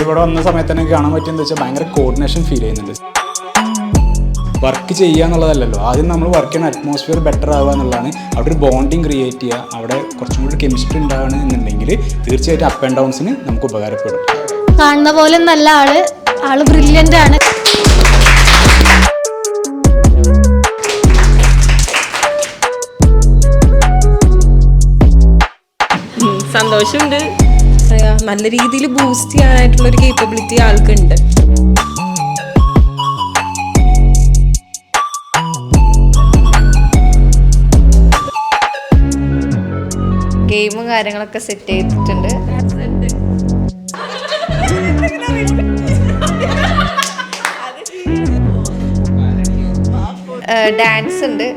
ഇവിടെ വന്ന സമയത്ത് തന്നെ കാണാൻ പറ്റിയെന്ന് വെച്ചാൽ ഭയങ്കര കോർഡിനേഷൻ ഫീൽ ചെയ്യുന്നുണ്ട്. വർക്ക് ചെയ്യുക എന്നുള്ളതല്ലല്ലോ, ആദ്യം നമ്മൾ വർക്ക് ചെയ്യുന്ന അറ്റ്മോസ്ഫിയർ ബെറ്റർ ആവുക എന്നുള്ളതാണ്. അവിടെ ഒരു ബോണ്ടിങ് ക്രിയേറ്റ് ചെയ്യുക, അവിടെ കുറച്ചും കൂടി കെമിസ്ട്രി ഉണ്ടാവുകയാണെന്നുണ്ടെങ്കിൽ തീർച്ചയായിട്ടും അപ്പ് ആൻഡ് ഡൗൺസിന് നമുക്ക് ഉപകാരപ്പെടും. കാണുന്ന പോലെ നല്ല ആള് ബ്രില്യൻ്റ് ആണ്. സന്തോഷമുണ്ട്. നല്ല രീതിയിൽ ബൂസ്റ്റ് ചെയ്യാനായിട്ടുള്ളൊരു കേപ്പബിലിറ്റി ആൾക്കുണ്ട്. ഗെയിമും കാര്യങ്ങളൊക്കെ സെറ്റ് ചെയ്തിട്ടുണ്ട്. ഡാൻസ് ഉണ്ട്.